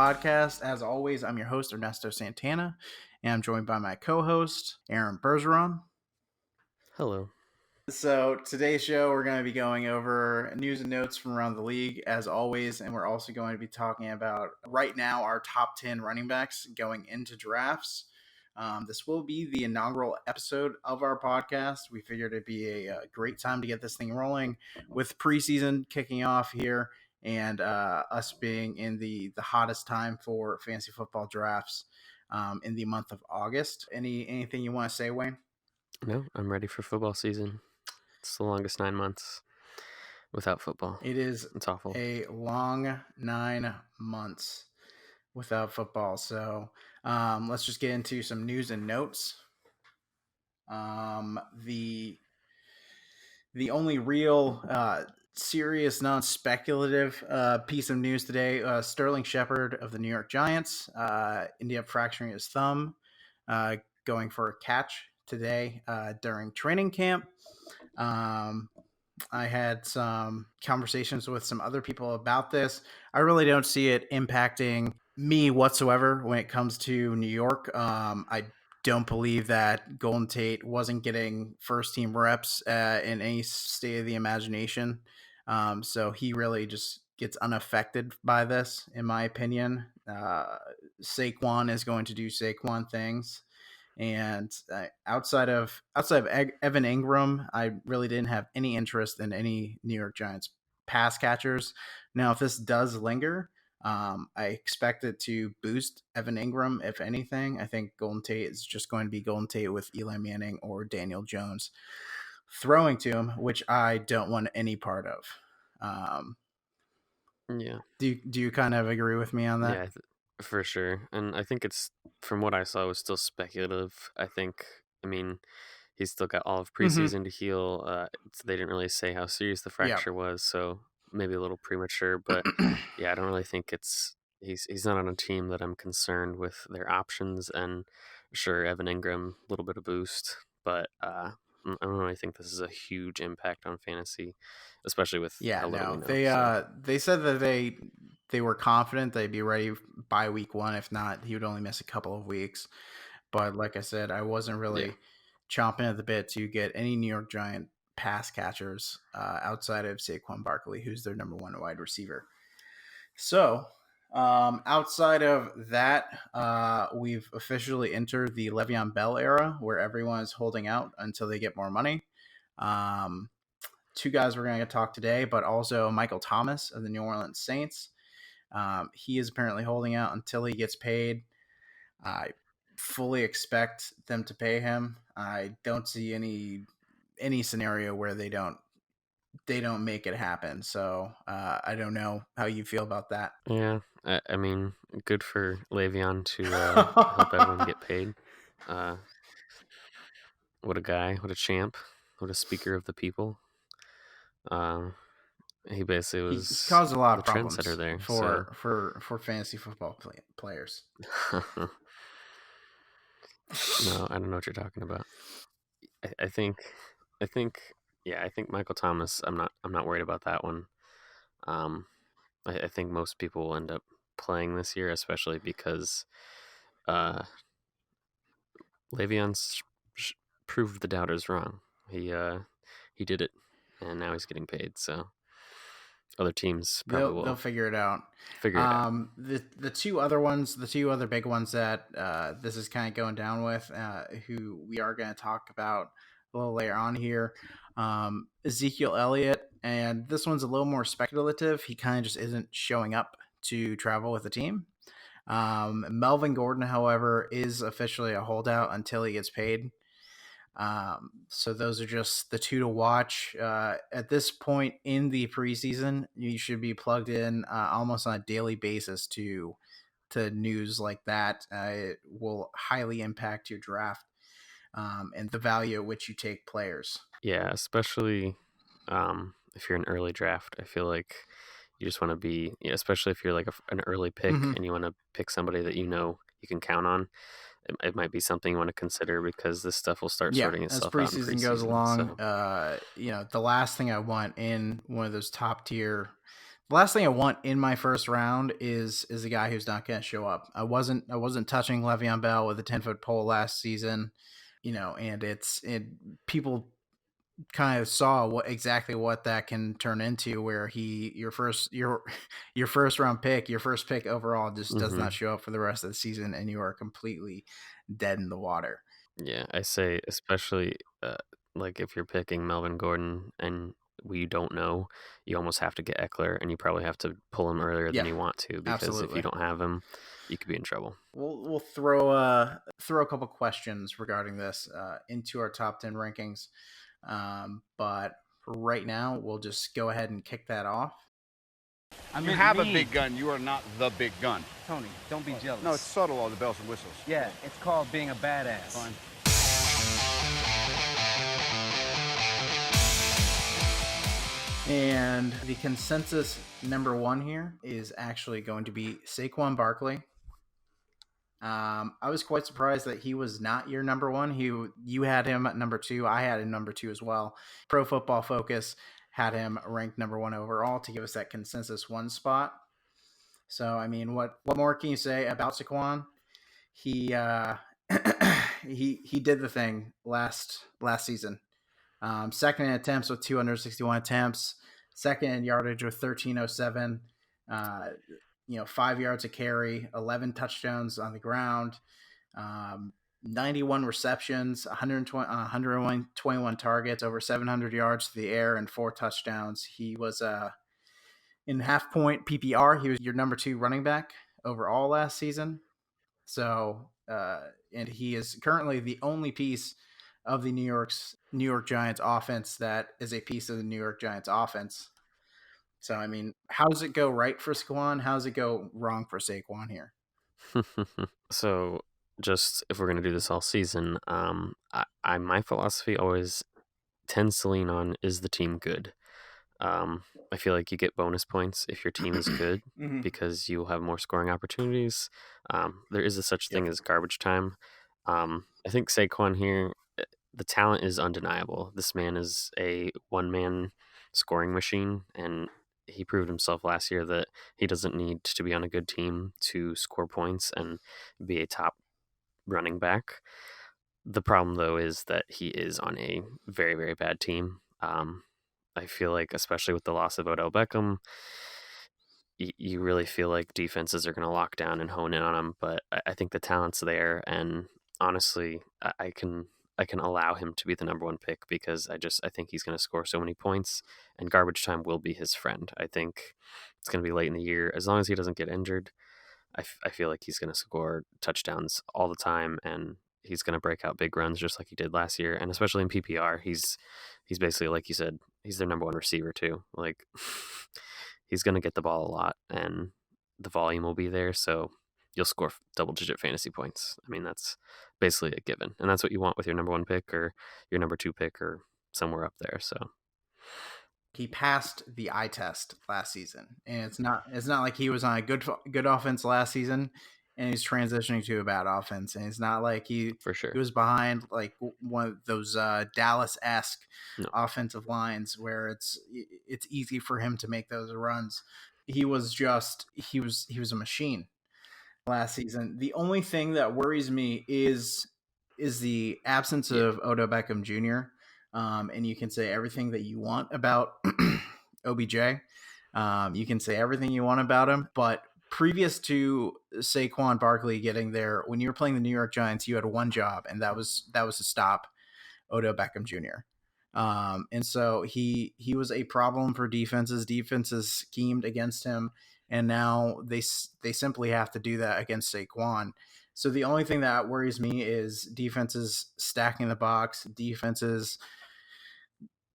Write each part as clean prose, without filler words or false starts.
podcast. As always, I'm your host, Ernesto Santana, and I'm joined by my co-host, Aaron Bergeron. Hello. So today's show, we're going to be going over news and notes from around the league, as always, and we're also going to be talking about, right now, our top 10 running backs going into drafts. This will be the inaugural episode of our podcast. We figured it'd be a great time to get this thing rolling with preseason kicking off here and us being in the hottest time for fantasy football drafts in the month of August. Anything you want to say, Wayne? No, I'm ready for football season. It's the longest 9 months without football. It is. It's awful. A long 9 months without football. So let's just get into some news and notes. The only real serious, non-speculative piece of news today, Sterling Shepard of the New York Giants ended up fracturing his thumb going for a catch today during training camp. I had some conversations with some other people about this. I really don't see it impacting me whatsoever when it comes to New York. I don't believe that Golden Tate wasn't getting first team reps in any state of the imagination. So he really just gets unaffected by this, in my opinion. Saquon is going to do Saquon things. And outside of Evan Ingram, I really didn't have any interest in any New York Giants pass catchers. Now, if this does linger, I expect it to boost Evan Ingram, if anything. I think Golden Tate is just going to be Golden Tate with Eli Manning or Daniel Jones throwing to him, which I don't want any part of. Yeah. Do you kind of agree with me on that? Yeah, for sure. And I think it's, from what I saw, it was still speculative. I mean, he's still got all of preseason to heal. They didn't really say how serious the fracture was, so maybe a little premature. But yeah, I don't really think he's not on a team that I'm concerned with their options. And sure, Evan Ingram, a little bit of boost, but I don't really think this is a huge impact on fantasy, especially with how little we know. They said that they were confident they'd be ready by week 1. If not, he would only miss a couple of weeks. But like I said, I wasn't really chomping at the bit to get any New York Giant pass catchers outside of Saquon Barkley, who's their number 1 wide receiver. So outside of that, we've officially entered the Leveon Bell era where everyone is holding out until they get more money. 2 guys we're going to talk today, but also Michael Thomas of the New Orleans Saints. He is apparently holding out until he gets paid. I fully expect them to pay him. I don't see any scenario where they don't make it happen. So I don't know how you feel about that. Yeah, I mean, good for Le'Veon to help everyone get paid. What a guy! What a champ! What a speaker of the people! He basically was. He caused a lot of problems there for fantasy football players. No, I don't know what you're talking about. I think Michael Thomas. I'm not worried about that one. I think most people will end up playing this year, especially because Le'Veon's proved the doubters wrong. He did it, and now he's getting paid. So other teams probably they'll figure it out. The two other big ones that this is kind of going down with, who we are going to talk about a little later on here, Ezekiel Elliot, and this one's a little more speculative. He kind of just isn't showing up to travel with the team. Melvin Gordon, however, is officially a holdout until he gets paid. So those are just the 2 to watch. At this point in the preseason, you should be plugged in almost on a daily basis to news like that. It will highly impact your draft and the value at which you take players. Yeah, especially if you're an early draft. I feel like you just want to be, especially if you're like an early pick and you want to pick somebody that you can count on. It might be something you want to consider because this stuff will start sorting itself out as preseason goes along. The last thing I want in one of those top tier The last thing I want in my first round is a guy who's not going to show up. I wasn't touching Le'Veon Bell with a 10-foot pole last season, and people kind of saw exactly what that can turn into, where your first round pick, your first pick overall, just does not show up for the rest of the season, and you are completely dead in the water. Yeah, I say especially like if you're picking Melvin Gordon and we don't know, you almost have to get Eckler, and you probably have to pull him earlier than Yeah, you want to, because if you absolutely. don't have him, you could be in trouble. We'll throw a couple questions regarding this into our top 10 rankings, but right now we'll just go ahead and kick that off. You have a big gun. You are not the big gun. Tony, don't be jealous. No, it's subtle, all the bells and whistles. Yeah, it's called being a badass. Fine. And the consensus number one here is actually going to be Saquon Barkley. I was quite surprised that he was not your number one. You had him at number two. I had him number two as well. Pro Football Focus had him ranked number one overall to give us that consensus one spot. So, I mean, what more can you say about Saquon? He he did the thing last season. Second in attempts with 261 attempts. Second in yardage with 1307. 5 yards a carry, 11 touchdowns on the ground, 91 receptions, 121 targets, over 700 yards to the air, and 4 touchdowns. He was in half-point PPR. He was your number 2 running back overall last season. So, and he is currently the only piece of the New York Giants offense that is a piece of the New York Giants offense. So, I mean, how does it go right for Saquon? How does it go wrong for Saquon here? So, just if we're going to do this all season, my philosophy always tends to lean on, is the team good? I feel like you get bonus points if your team is good because you'll have more scoring opportunities. There is a such thing as garbage time. I think Saquon here, the talent is undeniable. This man is a one-man scoring machine, and he proved himself last year that he doesn't need to be on a good team to score points and be a top running back. The problem, though, is that he is on a very, very bad team. I feel like, especially with the loss of Odell Beckham, you really feel like defenses are going to lock down and hone in on him. But I think the talent's there, and honestly, I can allow him to be the number one pick because I think he's going to score so many points, and garbage time will be his friend. I think it's going to be late in the year. As long as he doesn't get injured, I feel like he's going to score touchdowns all the time, and he's going to break out big runs just like he did last year. And especially in PPR, he's basically, like you said, he's their number one receiver too. Like, he's going to get the ball a lot, and the volume will be there, so you'll score double-digit fantasy points. I mean, that's basically a given, and that's what you want with your number one pick or your number two pick or somewhere up there. So he passed the eye test last season, and it's not like he was on a good offense last season and he's transitioning to a bad offense, and it's not like he was behind like one of those Dallas-esque offensive lines where it's easy for him to make those runs. He was a machine last season. The only thing that worries me is the absence of Odell Beckham Jr. And you can say everything that you want about OBJ. You can say everything you want about him, but previous to Saquon Barkley getting there, when you were playing the New York Giants, you had one job, and that was to stop Odell Beckham Jr. And so he was a problem for defenses. Defenses schemed against him, and now they simply have to do that against Saquon. So the only thing that worries me is defenses stacking the box, defenses,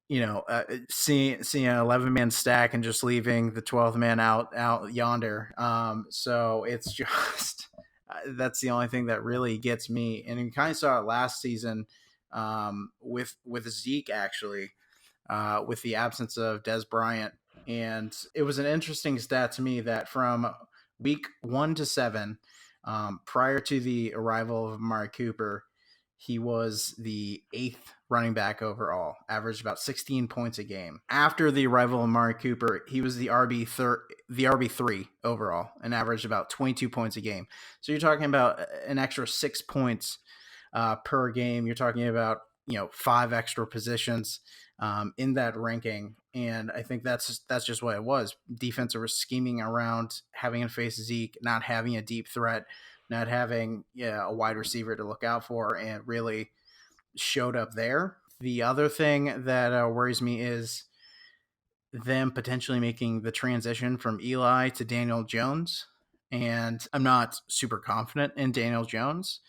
seeing an 11-man stack and just leaving the 12th man out yonder. So it's just that's the only thing that really gets me. And you kind of saw it last season with Zeke, actually, with the absence of Des Bryant. And it was an interesting stat to me that from week 1 to 7, prior to the arrival of Amari Cooper, he was the 8th running back overall, averaged about 16 points a game. After the arrival of Amari Cooper, he was the RB3 overall and averaged about 22 points a game. So you're talking about an extra 6 points per game. You're talking about 5 extra positions in that ranking, and I think that's just what it was. Defense was scheming around having to face Zeke, not having a deep threat, not having a wide receiver to look out for, and really showed up there. The other thing that worries me is them potentially making the transition from Eli to Daniel Jones, and I'm not super confident in Daniel Jones,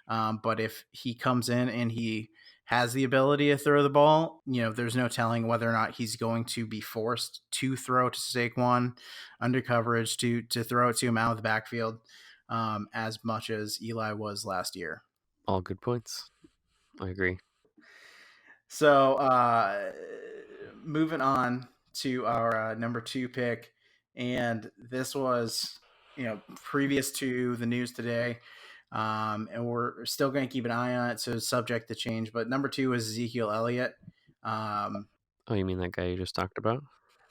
but if he comes in and he has the ability to throw the ball, there's no telling whether or not he's going to be forced to throw to Saquon under coverage to throw it to him out of the backfield as much as Eli was last year. All good points. I agree. So moving on to our number 2 pick, and this was previous to the news today. And we're still going to keep an eye on it, so it's subject to change. But number 2 is Ezekiel Elliot. Oh, you mean that guy you just talked about?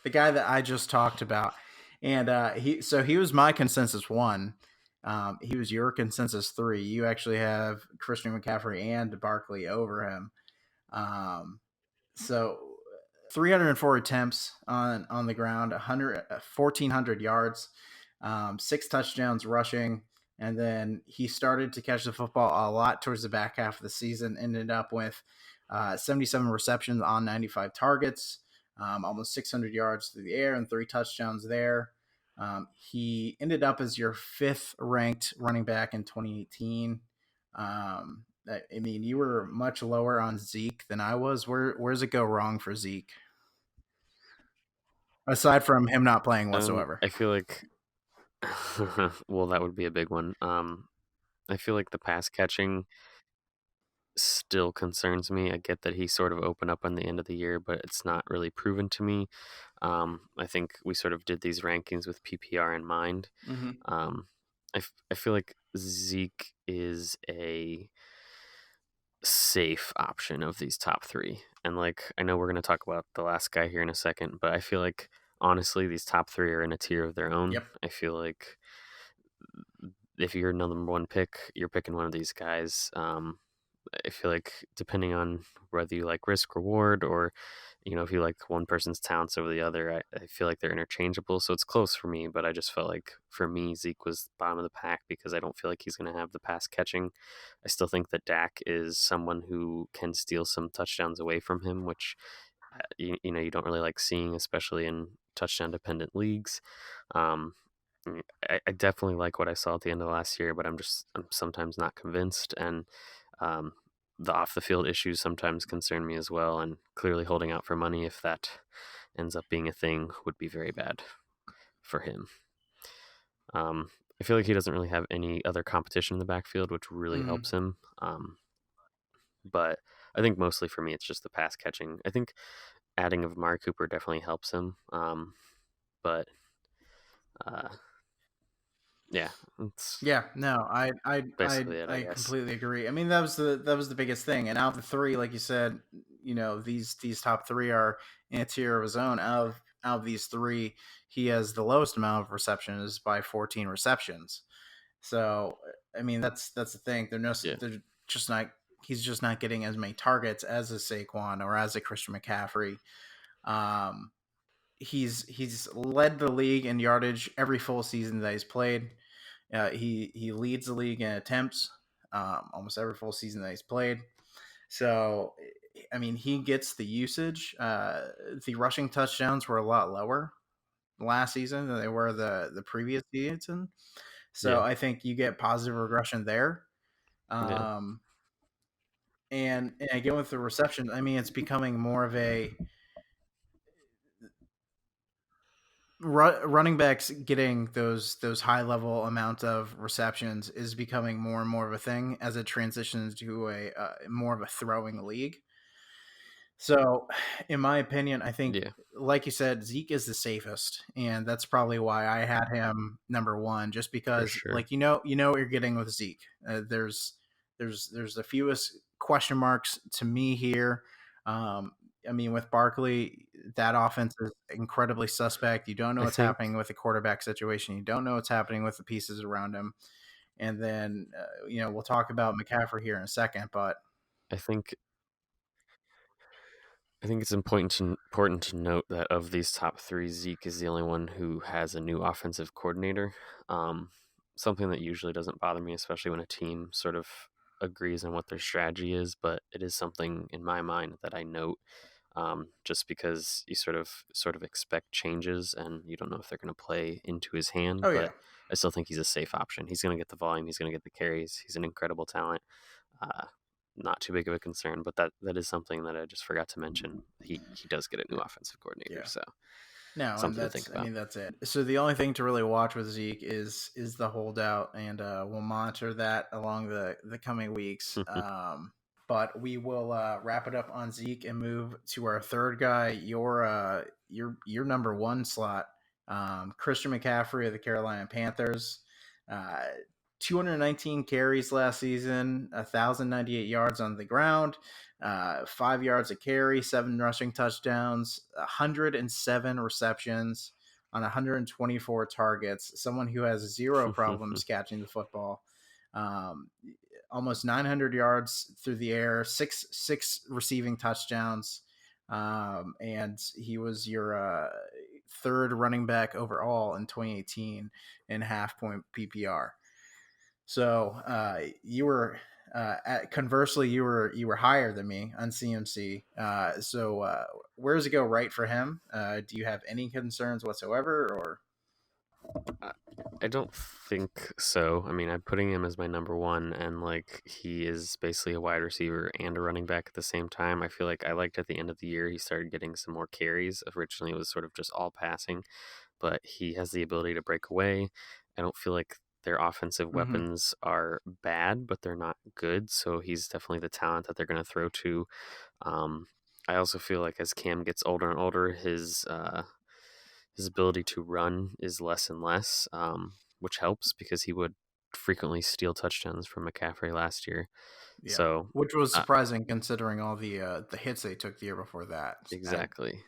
The guy that I just talked about. And he was my consensus 1. He was your consensus 3. You actually have Christian McCaffrey and Barkley over him. So 304 attempts on the ground, 1,400 yards, 6 touchdowns rushing. And then he started to catch the football a lot towards the back half of the season, ended up with 77 receptions on 95 targets, almost 600 yards through the air and 3 touchdowns there. He ended up as your 5th ranked running back in 2018. I mean, you were much lower on Zeke than I was. Where does it go wrong for Zeke? Aside from him not playing whatsoever. I feel like well, that would be a big one. I feel like the pass catching still concerns me. I get that he sort of opened up on the end of the year, but it's not really proven to me. I think we sort of did these rankings with PPR in mind. Mm-hmm. I feel like Zeke is a safe option of these top 3. And I know we're going to talk about the last guy here in a second, but I feel like honestly these top 3 are in a tier of their own. Yep. I feel like if you're number 1 pick, you're picking one of these guys. I feel like depending on whether you like risk reward or if you like one person's talents over the other, I feel like they're interchangeable. So it's close for me, but I just felt like for me Zeke was bottom of the pack because I don't feel like he's going to have the pass catching. I still think that Dak is someone who can steal some touchdowns away from him, which you don't really like seeing, especially in touchdown dependent leagues. I definitely like what I saw at the end of last year, but I'm sometimes not convinced, and the off the field issues sometimes concern me as well, and clearly holding out for money, if that ends up being a thing, would be very bad for him. I feel like he doesn't really have any other competition in the backfield, which really helps him. But I think mostly for me, it's just the pass catching. I think adding of Amari Cooper definitely helps him. But yeah, No, I basically it, I guess. completely agree. I mean, that was the biggest thing. And out of the 3, like you said, these top 3 are in a tier of his own. Out of these 3, he has the lowest amount of receptions by 14 receptions. So I mean, that's the thing. They're just not. He's just not getting as many targets as a Saquon or as a Christian McCaffrey. He's led the league in yardage every full season that he's played. He leads the league in attempts almost every full season that he's played. So, I mean, he gets the usage. The rushing touchdowns were a lot lower last season than they were the previous season. So I think you get positive regression there. And again, with the reception, I mean, it's becoming more of a running backs getting those high level amount of receptions is becoming more and more of a thing as it transitions to a more of a throwing league. So, in my opinion, I think, like you said, Zeke is the safest, and that's probably why I had him number 1, just because, like what you're getting with Zeke. There's the fewest question marks to me here. With Barkley, that offense is incredibly suspect. You don't know I what's think happening with the quarterback situation. You don't know what's happening with the pieces around him. And then, we'll talk about McCaffrey here in a second, but I think it's important to note that of these top three, Zeke is the only one who has a new offensive coordinator. Something that usually doesn't bother me, especially when a team sort of agrees on what their strategy is, but it is something in my mind that I note, just because you sort of expect changes and you don't know if they're going to play into his hand. oh yeah, But I still think he's a safe option. He's going to get the volume. He's going to get the carries. He's an incredible talent. Uh, Not too big of a concern, but that is something that I just forgot to mention. He does get a new offensive coordinator, yeah. so No, and something to think about. that's it. So the only thing to really watch with Zeke is the holdout, and we'll monitor that along the coming weeks. But we will wrap it up on Zeke and move to our third guy, your number one slot, Christian McCaffrey of the Carolina Panthers. Uh, 219 carries last season, 1,098 yards on the ground, 5 yards a carry, 7 rushing touchdowns, 107 receptions on 124 targets. Someone who has zero problems catching the football. Almost 900 yards through the air, six receiving touchdowns, and he was your third running back overall in 2018 in half-point PPR. So you were conversely, you were higher than me on CMC. So where does it go right for him? Do you have any concerns whatsoever, or? I don't think so. I mean, I'm putting him as my number one, and he is basically a wide receiver and a running back at the same time. I feel like I liked at the end of the year he started getting some more carries. Originally, it was sort of just all passing, but he has the ability to break away. I don't feel like their offensive weapons are bad, but they're not good. So he's definitely the talent that they're going to throw to. I also feel like as Cam gets older and older, his ability to run is less and less, which helps because he would frequently steal touchdowns from McCaffrey last year. Yeah, So which was surprising considering all the hits they took the year before that. exactly.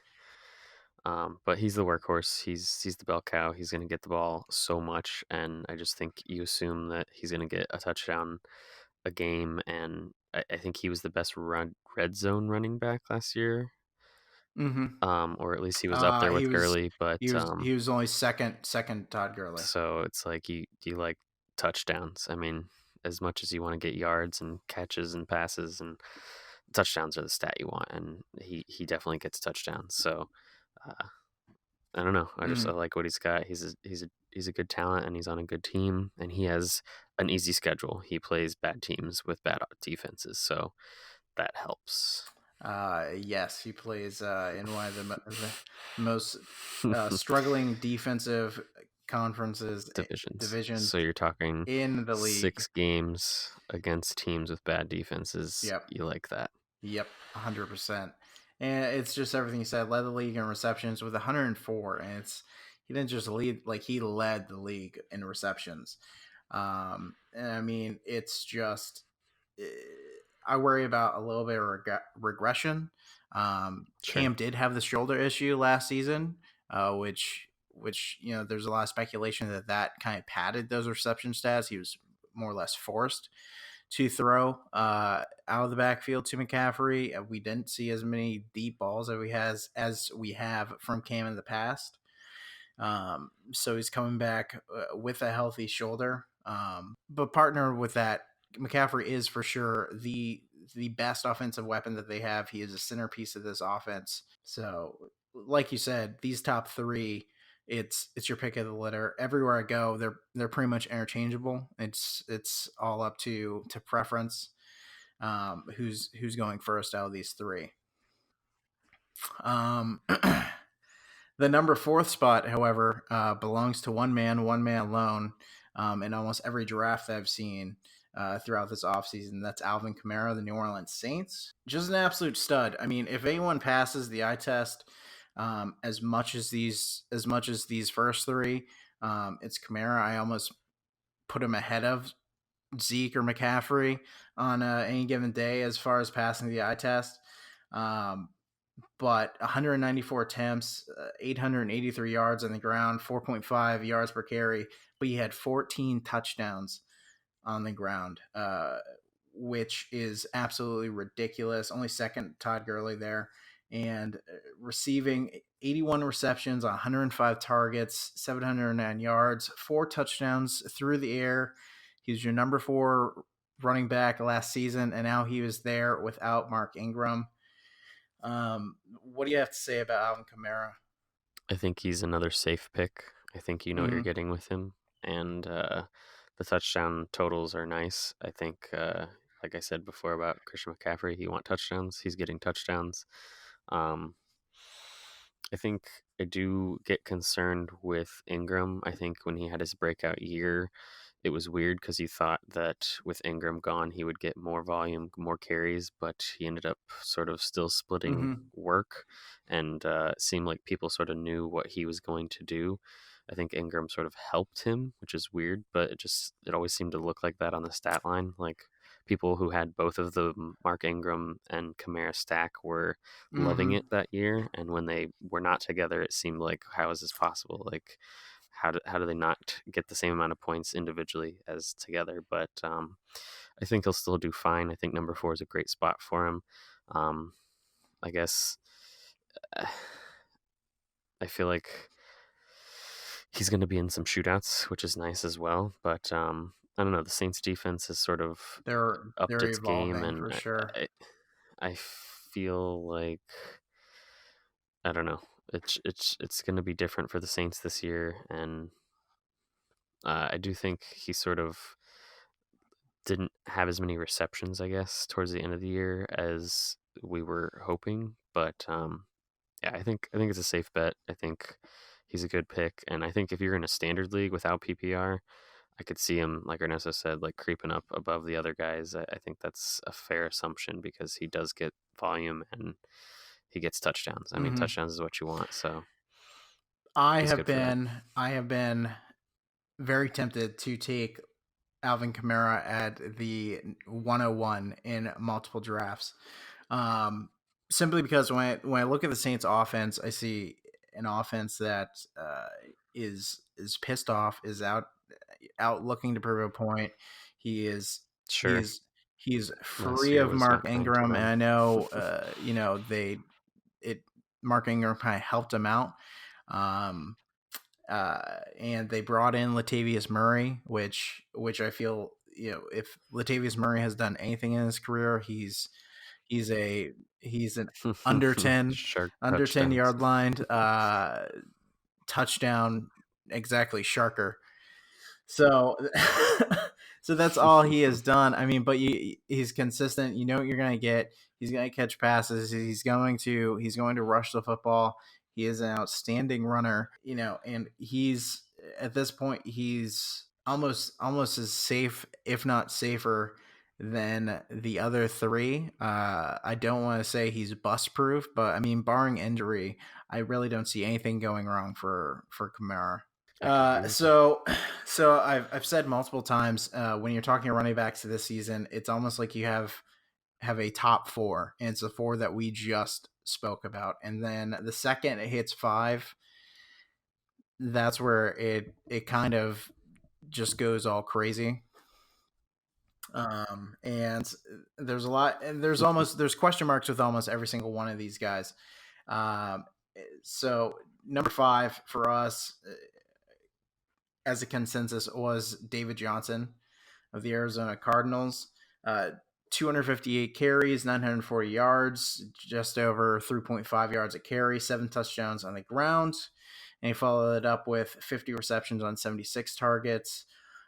But he's the workhorse. He's the bell cow. He's going to get the ball so much, and I just think you assume that he's going to get a touchdown a game. And I think he was the best red zone running back last year. Or at least he was up there with Gurley. But he was only second Todd Gurley. So it's like you like touchdowns. I mean, as much as you want to get yards and catches and passes, and touchdowns are the stat you want, and he definitely gets touchdowns. So I don't know. I like what he's got. He's a good talent, and he's on a good team, and he has an easy schedule. He plays bad teams with bad defenses, so that helps. Yes, he plays in one of the most struggling defensive conferences divisions. So you're talking in the league. 6 games against teams with bad defenses. Yep. You like that? Yep, 100%. And it's just everything you said. Led the league in receptions with 104, and he didn't just lead, he led the league in receptions. And I mean, it's just I worry about a little bit of regression. Sure. Cam did have the shoulder issue last season, which there's a lot of speculation that kind of padded those reception stats. He was more or less forced to throw out of the backfield to McCaffrey. We didn't see as many deep balls as we have from Cam in the past. So he's coming back with a healthy shoulder. But partnered with that, McCaffrey is for sure the best offensive weapon that they have. He is a centerpiece of this offense. So, like you said, these top three, it's your pick of the litter. Everywhere I go, they're pretty much interchangeable. It's all up to preference. Who's going first out of these three? The number 4th spot, however, belongs to one man alone. In almost every draft that I've seen throughout this offseason. That's Alvin Kamara, the New Orleans Saints. Just an absolute stud. I mean, if anyone passes the eye test as much as these first three, it's Kamara. I almost put him ahead of Zeke or McCaffrey on any given day as far as passing the eye test. But 194 attempts, 883 yards on the ground, 4.5 yards per carry. But he had 14 touchdowns on the ground, which is absolutely ridiculous. Only second Todd Gurley there. And receiving 81 receptions, 105 targets, 709 yards, 4 touchdowns through the air. He was your number 4 running back last season, and now he was there without Mark Ingram. What do you have to say about Alvin Kamara? I think he's another safe pick. I think you know what you're getting with him. And the touchdown totals are nice. I think, like I said before about Christian McCaffrey, he wants touchdowns. He's getting touchdowns. I think I do get concerned with Ingram. I think when he had his breakout year, it was weird because you thought that with Ingram gone, he would get more volume, more carries, but he ended up sort of still splitting work, and it seemed like people sort of knew what he was going to do. I think Ingram sort of helped him, which is weird, but it always seemed to look like that on the stat line. Like people who had both of the Mark Ingram and Kamara stack were loving it that year, and when they were not together, it seemed like, how is this possible? Like, how do they not get the same amount of points individually as together? But I think he'll still do fine. I think number 4 is a great spot for him. I guess I feel like he's going to be in some shootouts, which is nice as well. But I don't know. The Saints defense is sort of upped its game, and for sure. I feel like, I don't know. It's going to be different for the Saints this year, and I do think he sort of didn't have as many receptions, I guess, towards the end of the year as we were hoping. But yeah, I think it's a safe bet. I think he's a good pick, and I think if you're in a standard league without PPR, I could see him, like Ernesto said, like creeping up above the other guys. I think that's a fair assumption because he does get volume and he gets touchdowns. I mean, touchdowns is what you want. So I have been very tempted to take Alvin Kamara at the 101 in multiple drafts. Simply because when I look at the Saints offense, I see an offense that is pissed off, is out looking to prove a point. He is he's free of Mark Ingram, and I know Mark Ingram kind of helped him out. And they brought in Latavius Murray, which I feel, if Latavius Murray has done anything in his career, he's an under 10 yard line touchdown, exactly, sharker. So so that's all he has done. I mean, but he's consistent. You know what you're going to get. He's going to catch passes. He's going to rush the football. He is an outstanding runner, and he's, at this point, he's almost as safe, if not safer, than the other 3. I don't want to say he's bust proof, but I mean, barring injury, I really don't see anything going wrong for Kamara. So I've said multiple times, when you're talking running backs this season, it's almost like you have a top 4, and it's the 4 that we just spoke about. And then the second it hits 5, that's where it kind of just goes all crazy. And there's a lot, and there's question marks with almost every single one of these guys. So number 5 for us, as a consensus, was David Johnson of the Arizona Cardinals. 258 carries, 940 yards, just over 3.5 yards a carry, 7 touchdowns on the ground. And he followed it up with 50 receptions on 76 targets,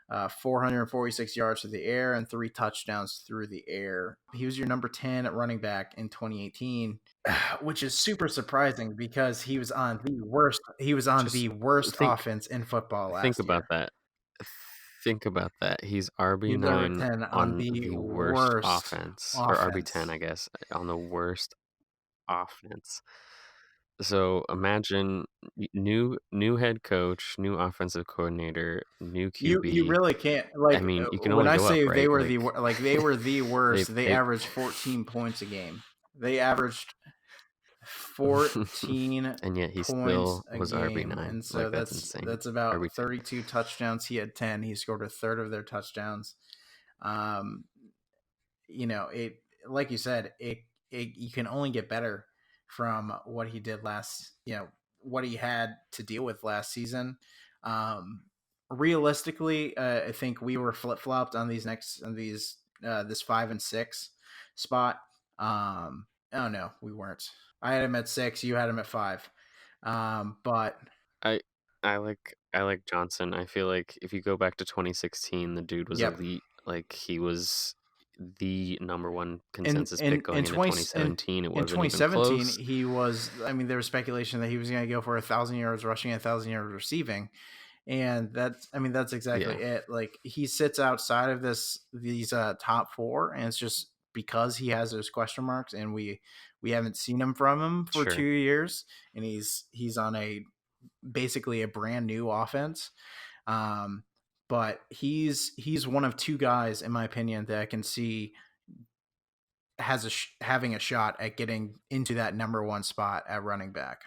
446 yards through the air, and 3 touchdowns through the air. He was your number 10 running back in 2018, which is super surprising because he was on the worst. He was on the worst offense in football last year. Think about that. He's RB9 on the worst offense, or RB10, I guess, on the worst offense. So imagine new head coach, new offensive coordinator, new You QB. really can't, I like, mean, you can when only I go up, say they right? were Like they were the worst, they they averaged 14 points a game. They averaged 14 and yet he points still a was game, RB9. and so Like that's insane. that's about RB10. 32 touchdowns. He had 10. He scored a third of their touchdowns. Um, it, like you said, it you can only get better from what he did what he had to deal with last season. Um, Realistically, I think we were flip flopped on this 5 and 6 spot. Oh no, we weren't. I had him at 6. You had him at 5. But I I like Johnson. I feel like if you go back to 2016, the dude was yep. elite. Like he was the number one in consensus pick in going in into 20 2017. It in wasn't even 2017 close. he was, I mean, there was speculation that he was going to go for 1,000 yards rushing, 1,000 yards receiving, and that's exactly Yeah, it. Like, he sits outside of these top 4, and it's just because he has those question marks, and we haven't seen him from him for 2 sure. years, and he's on basically a brand new offense. um but he's one of 2 guys, in my opinion, that I can see having a shot at getting into that number 1 spot at running back.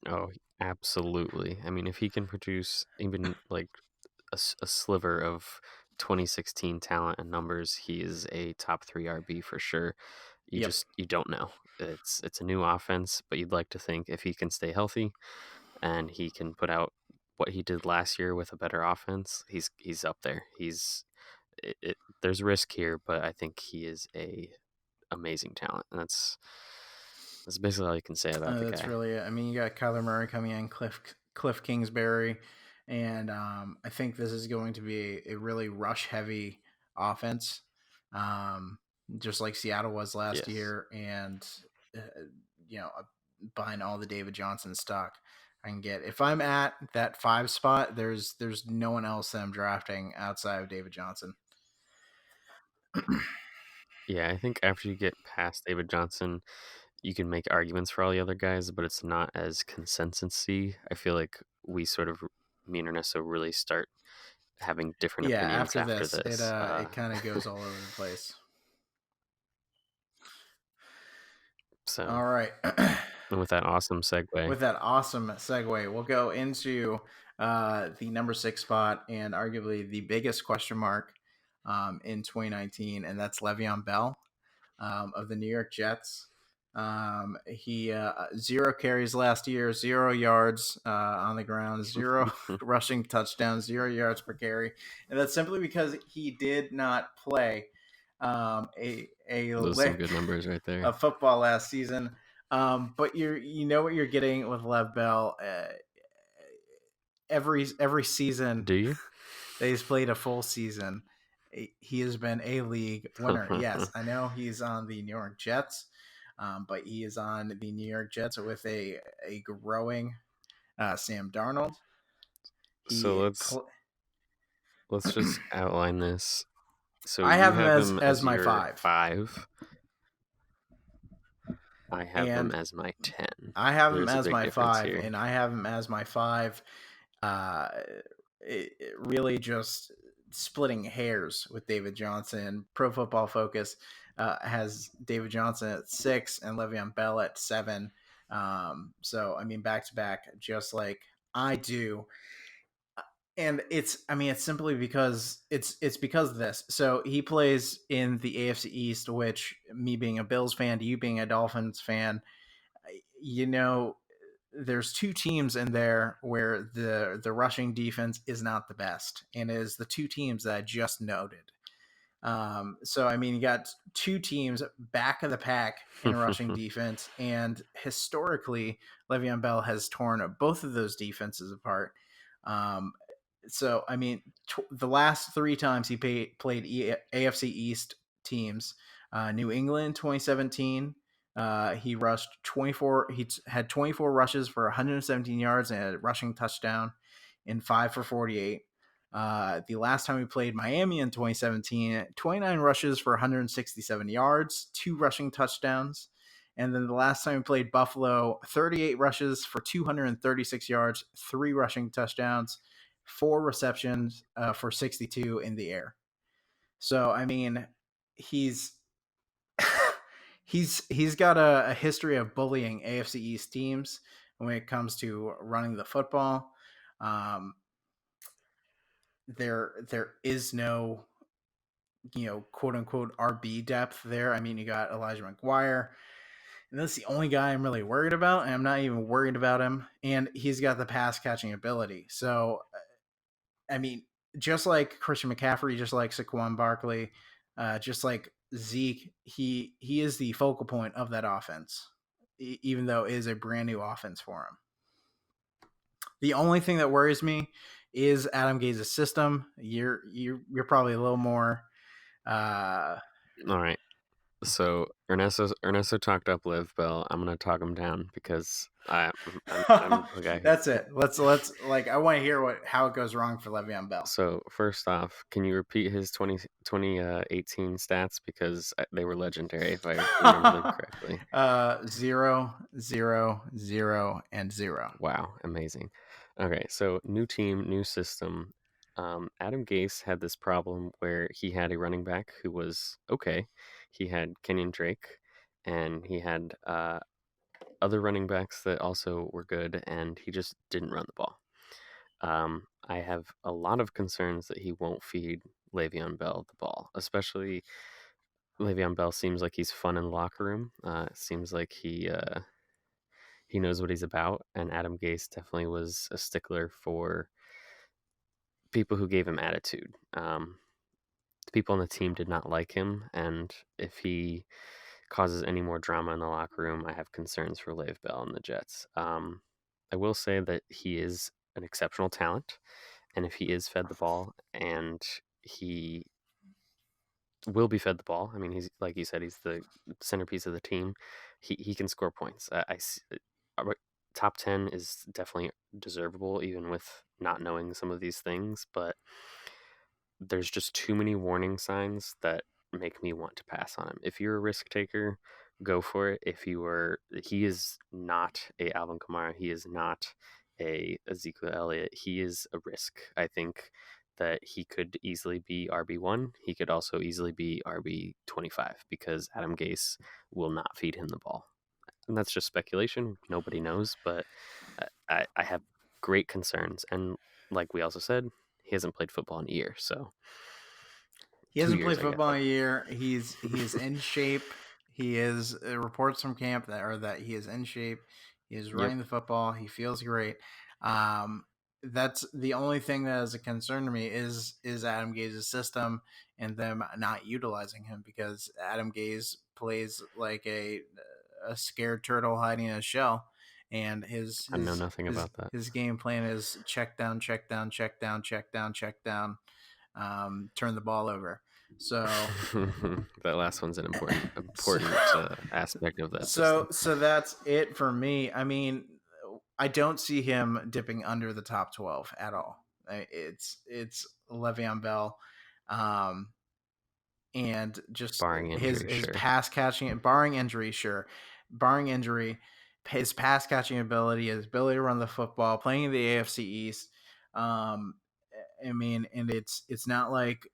Oh, absolutely. I mean, if he can produce even like a sliver of 2016 talent and numbers, he is a top 3 RB for sure. Yep. You don't know. It's a new offense, but you'd like to think if he can stay healthy and he can put out what he did last year with a better offense, he's up there. There's risk here, but I think he is a amazing talent, and that's basically all you can say about the That's guy. really it. I mean, you got Kyler Murray coming in, Cliff Kingsbury, and I think this is going to be a really rush heavy offense, um, just like Seattle was last Yes. year, and uh, buying all the David Johnson stock I can get. If I'm at that 5 spot, there's no one else that I'm drafting outside of David Johnson. Yeah, I think after you get past David Johnson, you can make arguments for all the other guys, but it's not as consistency. I feel like we sort of, me and Ernesto, really start having different Yeah, opinions after after this, this. it kind of goes all over the place. So, All right. and with that awesome segue, With that awesome segue, we'll go into the number 6 spot, and arguably the biggest question mark in 2019, and that's Le'Veon Bell of the New York Jets. He 0 carries last year, 0 yards on the ground, 0 rushing touchdowns, 0 yards per carry, and that's simply because he did not play a those are some lick good numbers right there. of football last season. But you know what you're getting with Lev Bell. Every season Do you? that he's played a full season, he has been a league winner. Yes, I know he's on the New York Jets, but he is on the New York Jets with a growing Sam Darnold. So He, let's just outline this. So I you have him have him as as my your 5, 5. I have him and as my 10. I have him There's a as big my difference 5, here. and I have him as my 5. It really just splitting hairs with David Johnson. Pro Football Focus has David Johnson at 6 and Le'Veon Bell at 7. So I mean, back to back, just like I do. And it's simply because it's because of this. So he plays in the AFC East, which, me being a Bills fan, you being a Dolphins fan, you know, there's 2 teams in there where the rushing defense is not the best, and it is the 2 teams that I just noted. So I mean, you got 2 teams back of the pack in rushing defense, and historically, Le'Veon Bell has torn both of those defenses apart. Um, so I mean, the last 3 times he played AFC East teams, New England 2017. He rushed 24. Had 24 rushes for 117 yards and a rushing touchdown in 5 for 48. The last time we played Miami in 2017, 29 rushes for 167 yards, 2 rushing touchdowns, And then the last time he played Buffalo, 38 rushes for 236 yards, 3 rushing touchdowns, 4 receptions for 62 in the air. So, I mean, he's got a history of bullying AFC East teams when it comes to running the football. There is no, quote unquote RB depth there. I mean, you got Elijah McGuire, and that's the only guy I'm really worried about, and I'm not even worried about him. And he's got the pass catching ability. So, I mean, just like Christian McCaffrey, just like Saquon Barkley, just like Zeke, he is the focal point of that offense, even though it is a brand new offense for him. The only thing that worries me is Adam Gaze's system. You're probably a little more. All right. So Ernesto talked up Lev Bell. I'm gonna talk him down because I'm the guy. That's it. Let's I want to hear how it goes wrong for Le'Veon Bell. So first off, can you repeat his 2018 stats because they were legendary if I remember them correctly? 0, 0, 0, and 0. Wow, amazing. Okay, so new team, new system. Adam Gase had this problem where he had a running back who was okay. He had Kenyon Drake, and he had other running backs that also were good, and he just didn't run the ball. I have a lot of concerns that he won't feed Le'Veon Bell the ball, especially Le'Veon Bell seems like he's fun in the locker room. It seems like he knows what he's about, and Adam Gase definitely was a stickler for people who gave him attitude. The people on the team did not like him, and if he causes any more drama in the locker room, I have concerns for Le'Veon Bell and the Jets. I will say that he is an exceptional talent, and if he is fed the ball, and he will be fed the ball, I mean, he's like you said, he's the centerpiece of the team. He can score points. Top 10 is definitely deservable, even with not knowing some of these things, but there's just too many warning signs that make me want to pass on him. If you're a risk taker, go for it. He is not a Alvin Kamara. He is not a Ezekiel Elliot. He is a risk. I think that he could easily be RB1. He could also easily be RB25 because Adam Gase will not feed him the ball. And that's just speculation. Nobody knows, but I have great concerns. And like we also said, he hasn't played football in a year, so he hasn't played football in a year. He's in shape. He is reports from camp that he is in shape. He is running the football. He feels great. That's the only thing that is a concern to me is Adam Gaze's system and them not utilizing him, because Adam Gaze plays like a scared turtle hiding in a shell, and I know nothing about that. His game plan is check down, check down, check down, check down, check down, turn the ball over. So that last one's an important aspect of that. So that's it for me. I mean, I don't see him dipping under the top 12 at all. It's Le'Veon Bell, and just barring injury, his pass catching, barring injury, his pass catching ability, his ability to run the football, playing in the AFC East. I mean, and it's not like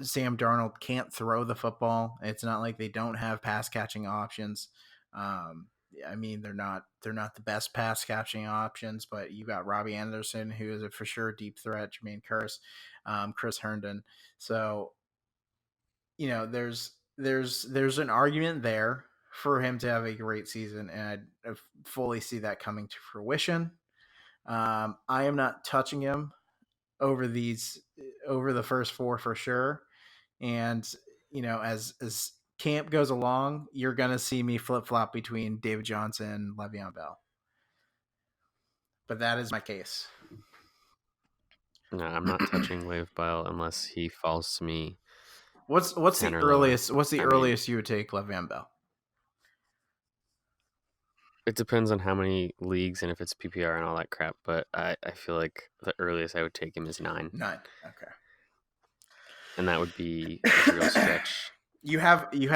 Sam Darnold can't throw the football. It's not like they don't have pass catching options. I mean, they're not the best pass catching options, but you got Robbie Anderson, who is a for sure deep threat, Jermaine Kearse, Chris Herndon. So, there's an argument there for him to have a great season, and I fully see that coming to fruition. I am not touching him over the first 4 for sure. And, as camp goes along, you're going to see me flip-flop between David Johnson and Le'Veon Bell. But that is my case. No, I'm not touching Le'Veon Bell unless he falls to me. What's the earliest earliest you would take Le'Veon Bell? It depends on how many leagues and if it's PPR and all that crap, but I feel like the earliest I would take him is 9. 9, okay. And that would be a real stretch. You have maybe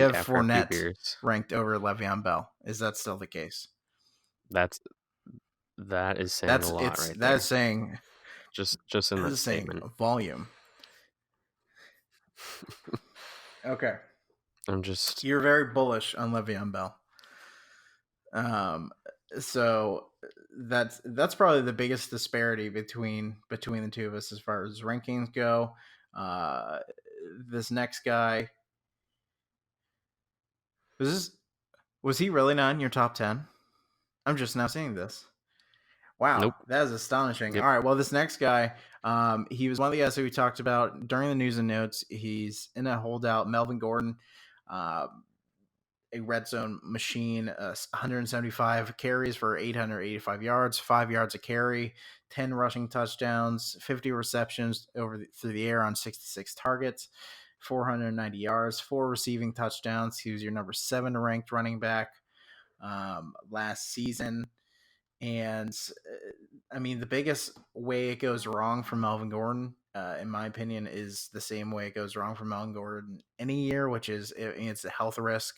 after a few Fournette beers. ranked over Le'Veon Bell. Is that still the case? That is saying a lot right That there. is saying Just in that statement. Volume. Okay. You're very bullish on Le'Veon Bell. So that's probably the biggest disparity between the two of us as far as rankings go. This next guy was he really not in your top 10? I'm just now seeing this. Wow, Nope. that is astonishing. Yep. All right, well, this next guy, he was one of the guys that we talked about during the news and notes. He's in a holdout. Melvin Gordon, a red zone machine, 175 carries for 885 yards, 5 yards a carry, 10 rushing touchdowns, 50 receptions through the air on 66 targets, 490 yards, 4 receiving touchdowns. He was your number 7 ranked running back last season. And I mean, the biggest way it goes wrong for Melvin Gordon, in my opinion, is the same way it goes wrong for Melvin Gordon any year, which is it's a health risk.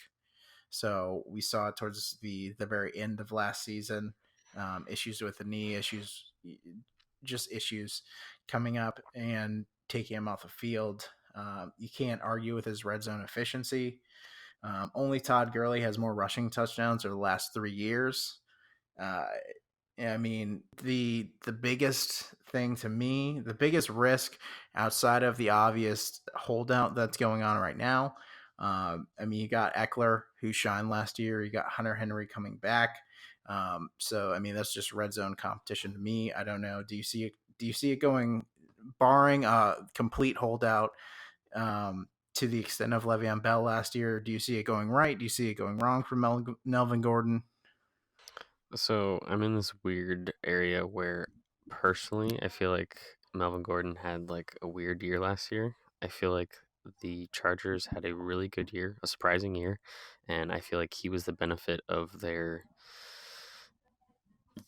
So we saw it towards the very end of last season, issues with the knee, just issues coming up and taking him off the field. You can't argue with his red zone efficiency. Only Todd Gurley has more rushing touchdowns over the last 3 years. I mean, the biggest thing to me, the biggest risk outside of the obvious holdout that's going on right now. I mean, you got Eckler, who shined last year. You got Hunter Henry coming back. So I mean, that's just red zone competition to me. I don't know. Do you see it going, barring a complete holdout, to the extent of Le'Veon Bell last year? Do you see it going right? Do you see it going wrong for Melvin Gordon? So I'm in this weird area where personally I feel like Melvin Gordon had like a weird year last year. I feel like the Chargers had a really good year, a surprising year, and I feel like he was the benefit of their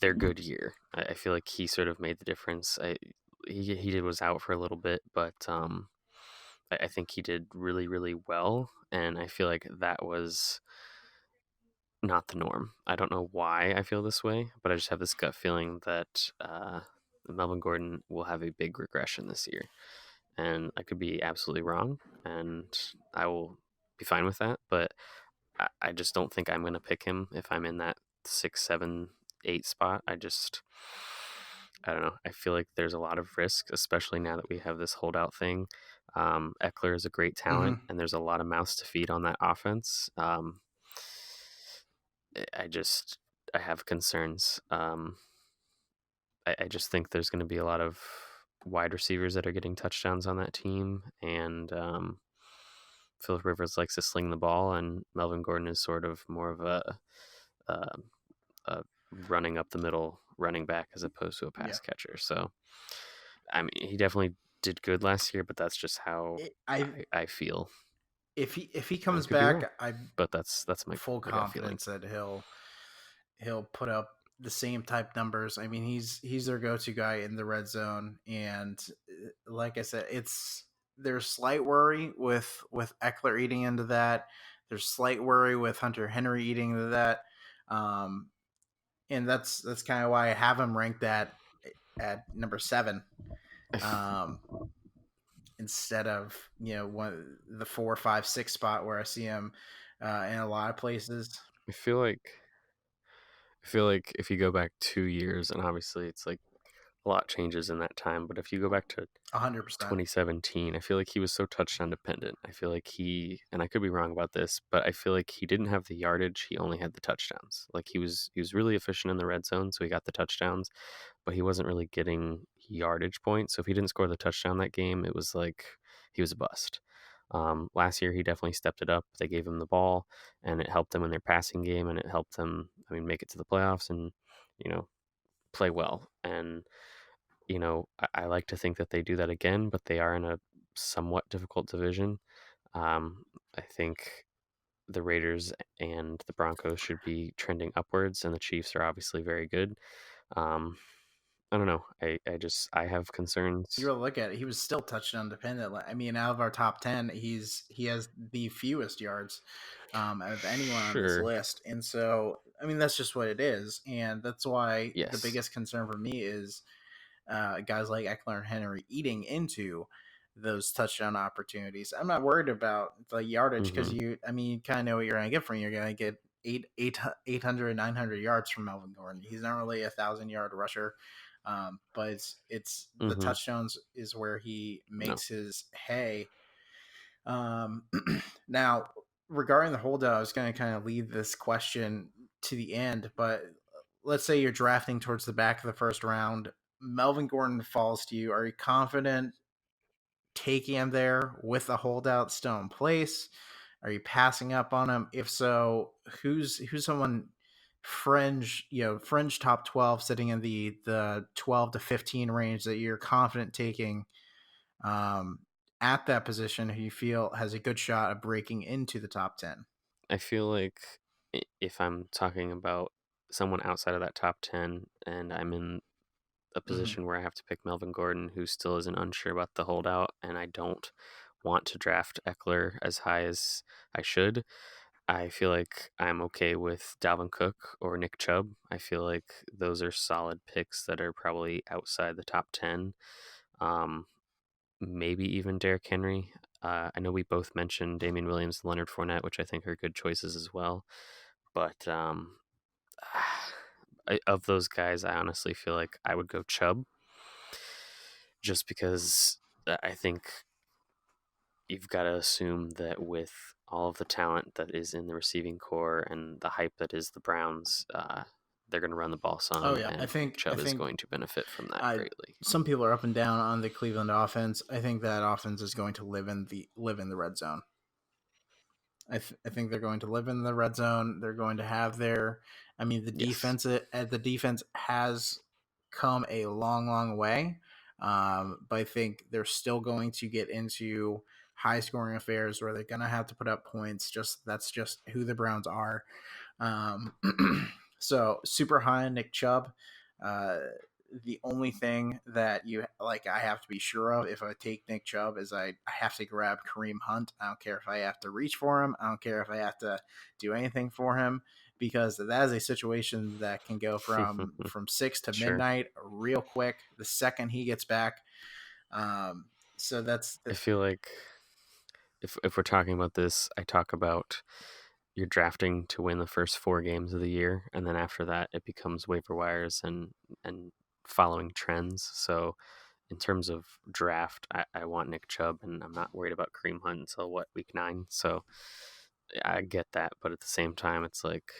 good year. I feel like he sort of made the difference. He was out for a little bit, but I think he did really, really well, and I feel like that was not the norm. I don't know why I feel this way, but I just have this gut feeling that Melvin Gordon will have a big regression this year. And I could be absolutely wrong, and I will be fine with that. But I just don't think I'm going to pick him if I'm in that 6, 7, 8 spot. I don't know. I feel like there's a lot of risk, especially now that we have this holdout thing. Eckler is a great talent, and there's a lot of mouths to feed on that offense. I have concerns. I just think there's going to be a lot of wide receivers that are getting touchdowns on that team, and Philip Rivers likes to sling the ball, and Melvin Gordon is sort of more of a running up the middle running back as opposed to a pass catcher. So, I mean, he definitely did good last year, but that's just how I feel. If he comes back, but that's my full confidence that he'll put up the same type numbers. I mean, he's their go-to guy in the red zone, and like I said, there's slight worry with Eckler eating into that. There's slight worry with Hunter Henry eating into that, and that's kind of why I have him ranked at number 7. Instead of the 4, 5, 6 spot where I see him in a lot of places. I feel like if you go back 2 years, and obviously it's like a lot changes in that time, but if you go back to 100%. 2017, I feel like he was so touchdown dependent. I feel like and I could be wrong about this, but I feel like he didn't have the yardage, he only had the touchdowns. Like he was really efficient in the red zone, so he got the touchdowns, but he wasn't really getting yardage points. So if he didn't score the touchdown that game, it was like he was a bust. Last year, he definitely stepped it up. They gave him the ball, and it helped them in their passing game, and it helped them, make it to the playoffs and, play well. And, I like to think that they do that again, but they are in a somewhat difficult division. I think the Raiders and the Broncos should be trending upwards, and the Chiefs are obviously very good. I don't know. I have concerns. You really look at it, he was still touchdown dependent. I mean, out of our top 10, he has the fewest yards of anyone on this Sure. list. And so, I mean, that's just what it is. And that's why the Yes. biggest concern for me is guys like Eckler and Henry eating into those touchdown opportunities. I'm not worried about the yardage because you kind of know what you're going to get from him. You're going to get 800, 900 yards from Melvin Gordon. He's not really a 1,000-yard rusher. But it's the touchdowns is where he makes his hay. Now, regarding the holdout, I was going to kind of leave this question to the end, but let's say you're drafting towards the back of the first round. Melvin Gordon falls to you. Are you confident taking him there with a holdout still in place? Are you passing up on him? If so, who's someone fringe top 12 sitting in the 12 to 15 range that you're confident taking at that position who you feel has a good shot of breaking into the top 10? I feel like if I'm talking about someone outside of that top 10 and I'm in a position where I have to pick Melvin Gordon, who still isn't unsure about the holdout, and I don't want to draft Eckler as high as I should, I feel like I'm okay with Dalvin Cook or Nick Chubb. I feel like those are solid picks that are probably outside the top 10. Maybe even Derrick Henry. I know we both mentioned Damian Williams and Leonard Fournette, which I think are good choices as well. But of those guys, I honestly feel like I would go Chubb, just because I think you've got to assume that with all of the talent that is in the receiving core and the hype that is the Browns, they're going to run the ball some. Oh yeah, and I think Chubb is going to benefit from that greatly. Some people are up and down on the Cleveland offense. I think that offense is going to live in the red zone. I think they're going to live in the red zone. They're going to have their. I mean, the defense has come a long way, but I think they're still going to get into high scoring affairs where they're going to have to put up points. That's just who the Browns are. So super high on Nick Chubb. The only thing that I have to be sure of if I take Nick Chubb is I have to grab Kareem Hunt. I don't care if I have to reach for him. I don't care if I have to do anything for him, because that is a situation that can go from 6 to midnight real quick the second he gets back. So that's I feel like if we're talking about this, I talk about you're drafting to win the first 4 games of the year, and then after that it becomes waiver wires and following trends. So in terms of draft, I want Nick Chubb, and I'm not worried about Kareem Hunt until week 9. So I get that, but at the same time, it's like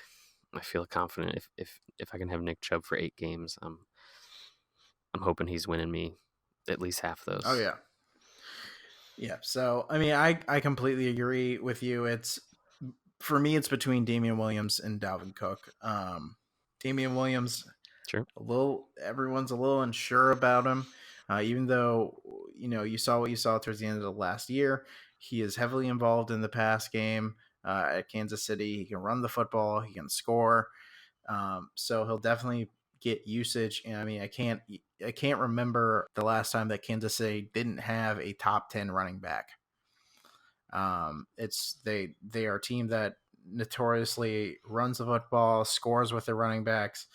I feel confident if I can have Nick Chubb for 8 games, I'm hoping he's winning me at least half those. Oh yeah. Yeah. So I mean, I completely agree with you. For me, it's between Damian Williams and Dalvin Cook. Damian Williams, sure, everyone's a little unsure about him, even though you saw what you saw towards the end of the last year. He is heavily involved in the pass game at Kansas City. He can run the football. He can score. So he'll definitely get usage. And I mean, I can't remember the last time that Kansas City didn't have a top 10 running back. They are a team that notoriously runs the football, scores with their running backs.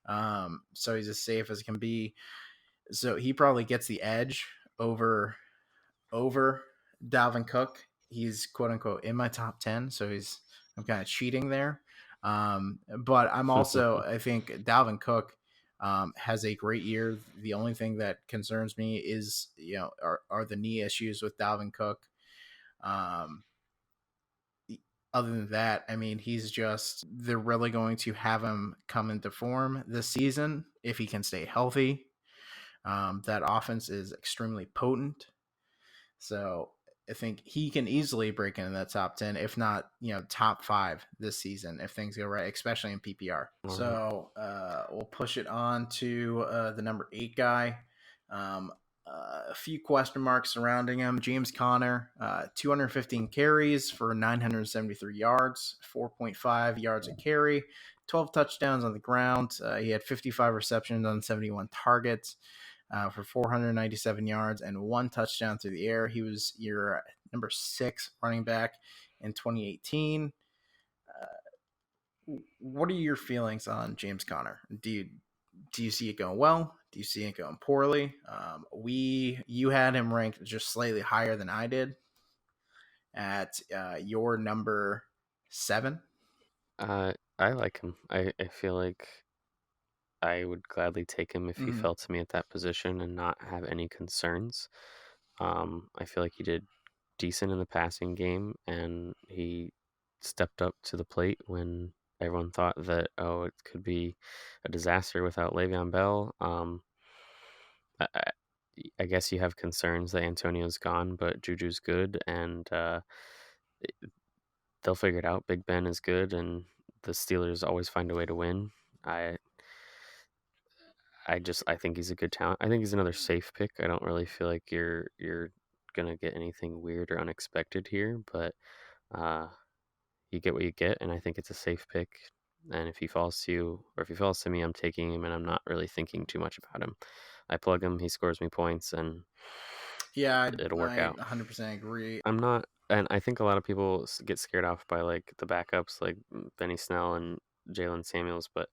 So he's as safe as can be. So he probably gets the edge over Dalvin Cook. He's quote unquote in my top 10. So I'm kind of cheating there. But I'm also, I think Dalvin Cook has a great year. The only thing that concerns me is, are the knee issues with Dalvin Cook. Other than that, I mean, they're really going to have him come into form this season if he can stay healthy. That offense is extremely potent. So I think he can easily break into that top 10, if not, top 5 this season if things go right, especially in PPR. Mm-hmm. So we'll push it on to the number 8 guy. A few question marks surrounding him. James Conner, 215 carries for 973 yards, 4.5 yards a carry, 12 touchdowns on the ground. He had 55 receptions on 71 targets for 497 yards and 1 touchdown through the air. He was your number 6 running back in 2018. What are your feelings on James Conner? Do you see it going well? Do you see it going poorly? You had him ranked just slightly higher than I did at your number 7. I like him. I feel like I would gladly take him if he fell to me at that position and not have any concerns. I feel like he did decent in the passing game, and he stepped up to the plate when everyone thought that, it could be a disaster without Le'Veon Bell. I, I guess you have concerns that Antonio's gone, but Juju's good, and they'll figure it out. Big Ben is good, and the Steelers always find a way to win. I think he's a good talent. I think he's another safe pick. I don't really feel like you're gonna get anything weird or unexpected here, but you get what you get, and I think it's a safe pick. And if he falls to you, or if he falls to me, I'm taking him, and I'm not really thinking too much about him. I plug him, he scores me points, and it'll work out. 100% agree. I'm not, and I think a lot of people get scared off by like the backups, like Benny Snell and Jalen Samuels, but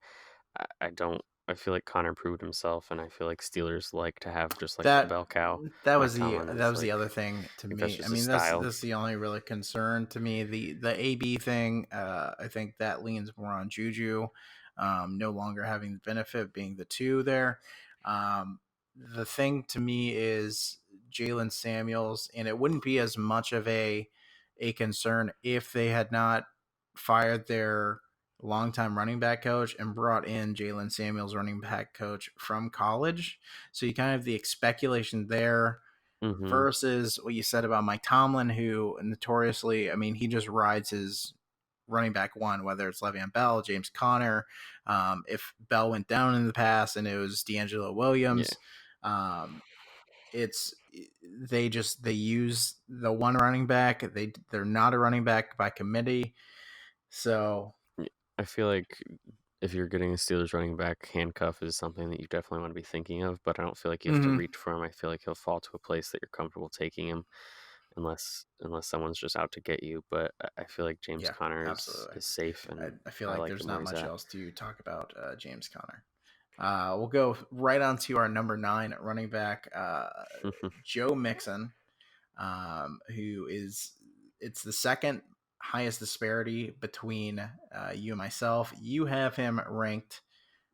I don't. I feel like Connor proved himself, and I feel like Steelers like to have just like the bell cow. That was the other thing to me. That's I mean, that's the only really concern to me. The AB thing, I think that leans more on Juju, no longer having the benefit being the 2 there. The thing to me is Jalen Samuels, and it wouldn't be as much of a concern if they had not fired their longtime running back coach and brought in Jalen Samuels, running back coach from college. So you kind of have the speculation there versus what you said about Mike Tomlin, who notoriously, I mean, he just rides his running back 1, whether it's Le'Veon Bell, James Conner. If Bell went down in the past and it was D'Angelo Williams, they use the one running back. They're not a running back by committee. So I feel like if you're getting a Steelers running back, handcuff is something that you definitely want to be thinking of, but I don't feel like you have to reach for him. I feel like he'll fall to a place that you're comfortable taking him unless someone's just out to get you. But I feel like James Conner is safe, and I feel like there's not much else to talk about James Conner. We'll go right on to our number 9 running back, Joe Mixon, who is it's the second highest disparity between you and myself. You have him ranked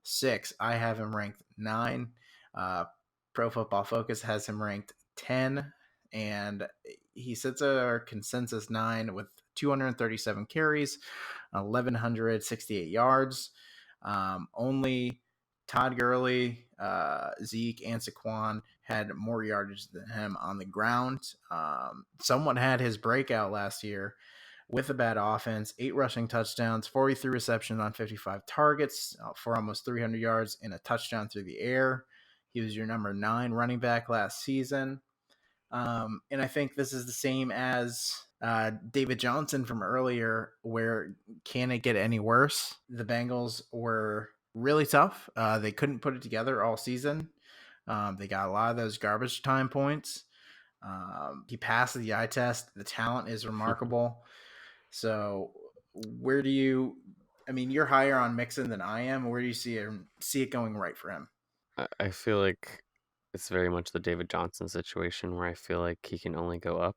6. I have him ranked 9. Pro Football Focus has him ranked 10, and he sits at our consensus 9 with 237 carries, 1,168 yards. Only Todd Gurley, Zeke, and Saquon had more yardage than him on the ground. Someone had his breakout last year with a bad offense, 8 rushing touchdowns, 43 receptions on 55 targets for almost 300 yards and a touchdown through the air. He was your number 9 running back last season. And I think this is the same as David Johnson from earlier, where can it get any worse? The Bengals were really tough. They couldn't put it together all season. They got a lot of those garbage time points. He passed the eye test. The talent is remarkable. So where do you – I mean, you're higher on Mixon than I am. Where do you see it going right for him? I feel like it's very much the David Johnson situation where I feel like he can only go up.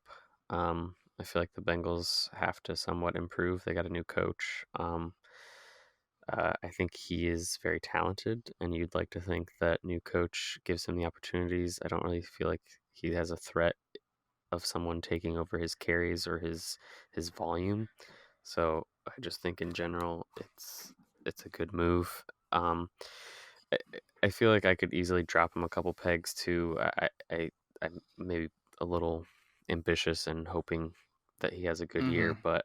I feel like the Bengals have to somewhat improve. They got a new coach. I think he is very talented, and you'd like to think that new coach gives him the opportunities. I don't really feel like he has a threat of someone taking over his carries or his volume. So I just think in general it's a good move. I feel like I could easily drop him a couple pegs too. I'm maybe a little ambitious and hoping that he has a good year, but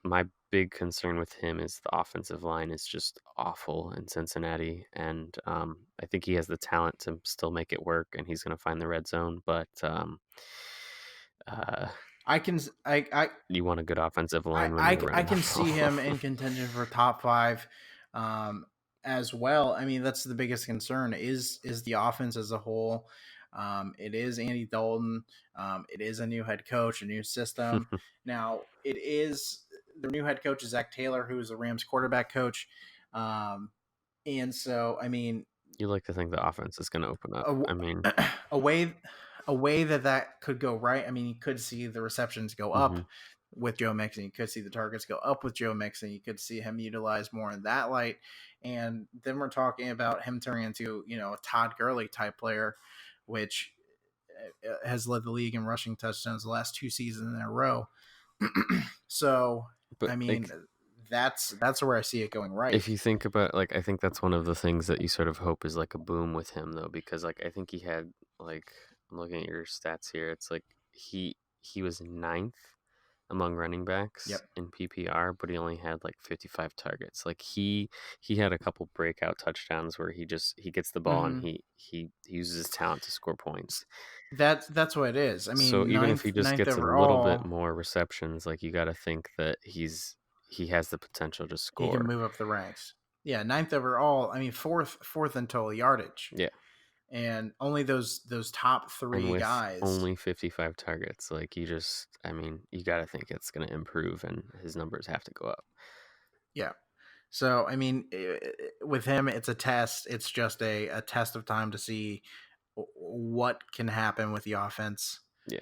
my big concern with him is the offensive line is just awful in Cincinnati, and I think he has the talent to still make it work, and he's going to find the red zone, but You want a good offensive line when you're I running the can see him in ball. contention for top 5 as well. I mean, that's the biggest concern is the offense as a whole. It is Andy Dalton. It is a new head coach, a new system. Now, it is the new head coach is Zach Taylor, who is the Rams quarterback coach. And so, I mean, You like to think the offense is going to open up. I mean, a way that could go right. I mean, you could see the receptions go up with Joe Mixon. You could see the targets go up with Joe Mixon. You could see him utilized more in that light. And then we're talking about him turning into, a Todd Gurley type player, which has led the league in rushing touchdowns the last 2 seasons in a row. So, but I mean, that's where I see it going right. If you think about, like, I think that's one of the things that you sort of hope is like a boom with him, though, because like I think he had, like, I'm looking at your stats here. It's like he was 9th among running backs in PPR, but he only had like 55 targets. Like he had a couple breakout touchdowns where he gets the ball and he uses his talent to score points. That's what it is. I mean, so even if he just gets overall, a little bit more receptions, like, you got to think that he has the potential to score. He can move up the ranks. Yeah, 9th overall. I mean, fourth in total yardage. Yeah. And only those top 3 guys. Only 55 targets. Like, you got to think it's going to improve and his numbers have to go up. Yeah. So, I mean, with him, it's a test. It's just a test of time to see what can happen with the offense. Yeah.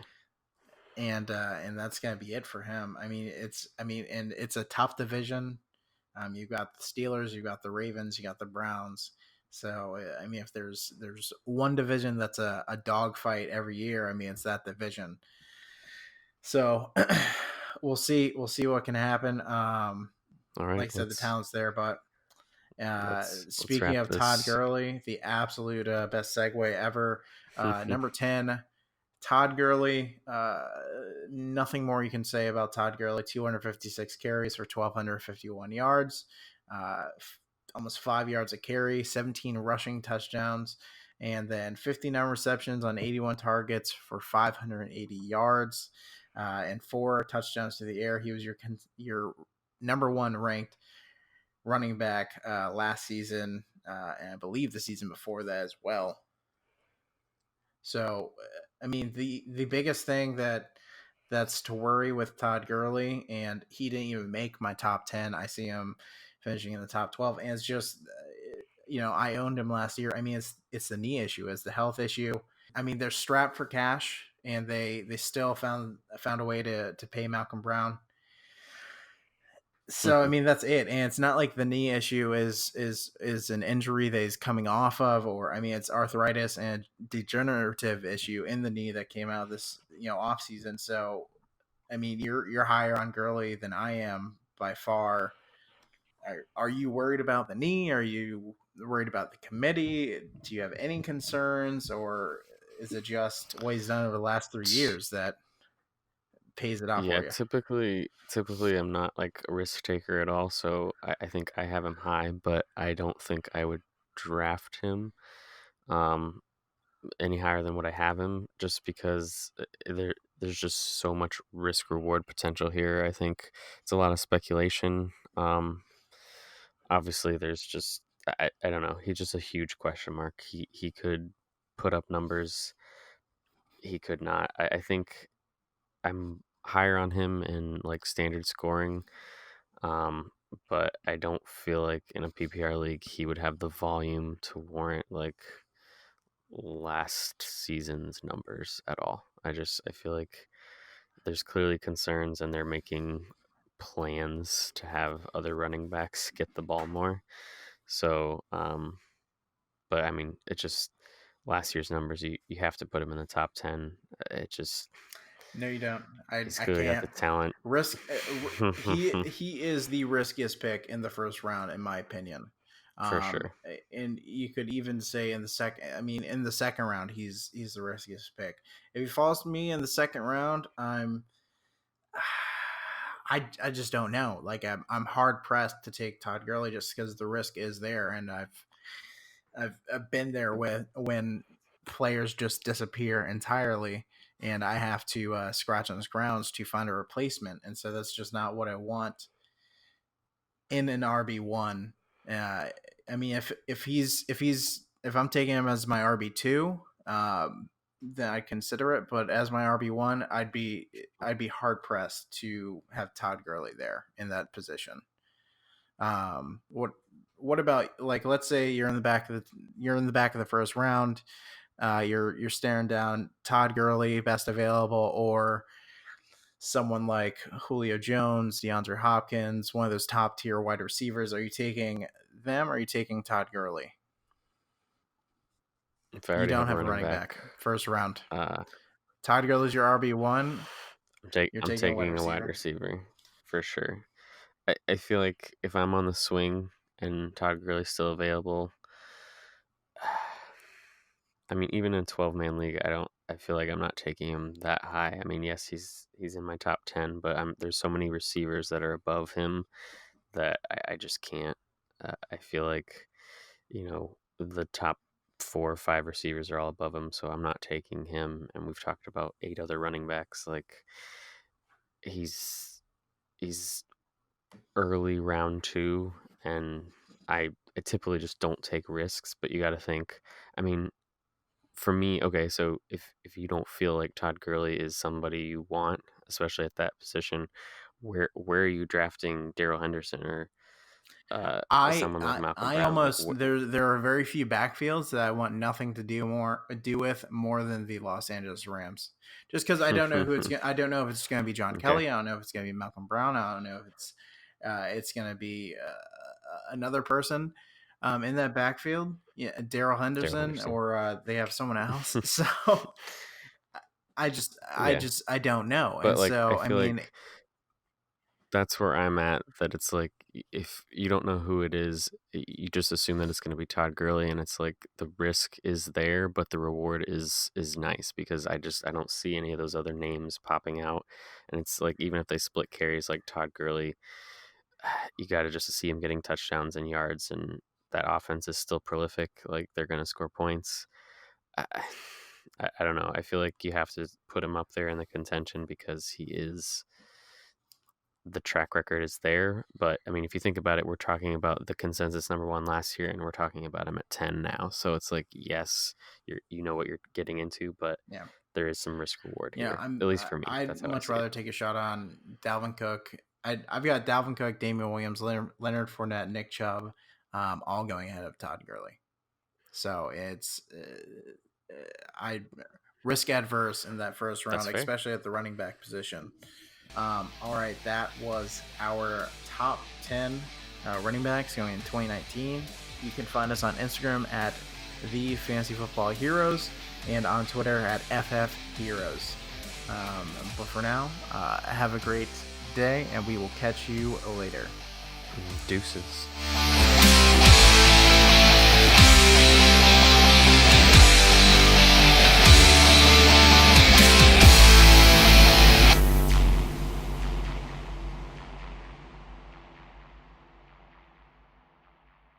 And that's going to be it for him. I mean, and it's a tough division. You've got the Steelers, you've got the Ravens, you got the Browns. So, I mean, if there's one division that's a dogfight every year, I mean, it's that division. So we'll see what can happen. All right, like I said, the talent's there, but speaking let's of Todd Gurley, the absolute best segue ever. Number 10, Todd Gurley. Nothing more you can say about Todd Gurley. 256 carries for 1,251 yards. Almost 5 yards a carry, 17 rushing touchdowns, and then 59 receptions on 81 targets for 580 yards, and 4 touchdowns to the air. He was your number 1 ranked running back last season, and I believe the season before that as well. So, I mean, the biggest thing that's to worry with Todd Gurley, and he didn't even make my top 10. I see him finishing in the top 12, and it's just, I owned him last year. I mean, it's the knee issue, it's the health issue. I mean, they're strapped for cash, and they still found a way to pay Malcolm Brown. So, I mean, that's it. And it's not like the knee issue is an injury that he's coming off of, or, I mean, it's arthritis and degenerative issue in the knee that came out of this, off season. So, I mean, you're higher on Gurley than I am by far. Are you worried about the knee? Are you worried about the committee? Do you have any concerns, or is it just what he's done over the last 3 years that pays it off for you? Typically I'm not like a risk taker at all, so I think I have him high, but I don't think I would draft him any higher than what I have him, just because there's just so much risk reward potential here. I think it's a lot of speculation. Obviously there's just I don't know, he's just a huge question mark. He could put up numbers, he could not. I think I'm higher on him in like standard scoring, but I don't feel like in a PPR league he would have the volume to warrant like last season's numbers at all. I feel like there's clearly concerns, and they're making plans to have other running backs get the ball more. So, but I mean, it just last year's numbers, you have to put him in the top 10. It just No, you don't. He's clearly got the talent. Risk. He is the riskiest pick in the first round, in my opinion. For sure. And you could even say in the second. I mean, in the second round, he's the riskiest pick. If he falls to me in the second round, I just don't know. Like, I'm hard pressed to take Todd Gurley just because the risk is there, and I've been there when players just disappear entirely. and I have to scratch on the grounds to find a replacement. And so that's just not what I want in an RB1. I mean, if I'm taking him as my RB2, then I'd consider it. But as my RB1, I'd be hard pressed to have Todd Gurley there in that position. What about, like, let's say you're in the back of the first round, you're staring down Todd Gurley, best available, or someone like Julio Jones, DeAndre Hopkins, one of those top tier wide receivers. Are you taking them, or are you taking Todd Gurley? If I already you don't have have a running back first round. Todd Gurley's your RB1. I'm taking a wide receiver for sure. I feel like if I'm on the swing and Todd Gurley's still available, I mean, even in a 12-man league, I feel like I'm not taking him that high. I mean, yes, he's in my top 10, but there's so many receivers that are above him that I just can't. I feel like, the top 4 or 5 receivers are all above him, so I'm not taking him. And we've talked about 8 other running backs. Like, he's early round 2, and I typically just don't take risks, but you got to think, I mean, for me, okay, so if you don't feel like Todd Gurley is somebody you want, especially at that position, where are you drafting Darrell Henderson or someone like Malcolm Brown? Almost there are very few backfields that I want nothing to do with more than the Los Angeles Rams, just because I don't know who I don't know if it's going to be John Kelly. I don't know if it's going to be Malcolm Brown. I don't know if it's going to be another person in that backfield. Yeah, Darrell Henderson, or they have someone else. So I don't know. But and so I mean, like that's where I'm at, that it's like, if you don't know who it is, you just assume that it's going to be Todd Gurley, and it's like the risk is there, but the reward is nice, because I don't see any of those other names popping out. And it's like, even if they split carries like Todd Gurley, you got to just see him getting touchdowns and yards, and that offense is still prolific. Like, they're going to score points. I don't know. I feel like you have to put him up there in the contention because the track record is there. But I mean, if you think about it, we're talking about the consensus number 1 last year, and we're talking about him at 10 now. So it's like, yes, you know what you're getting into, but there is some risk reward here, at least for me. I'd much rather take a shot on Dalvin Cook. I've got Dalvin Cook, Damian Williams, Leonard Fournette, Nick Chubb, all going ahead of Todd Gurley. So it's I risk adverse in that first round, especially at the running back position. All right, that was our top 10 running backs going in 2019. You can find us on Instagram at the Fantasy Football Heroes and on Twitter at FF Heroes. But for now, have a great day, and we will catch you later. Deuces.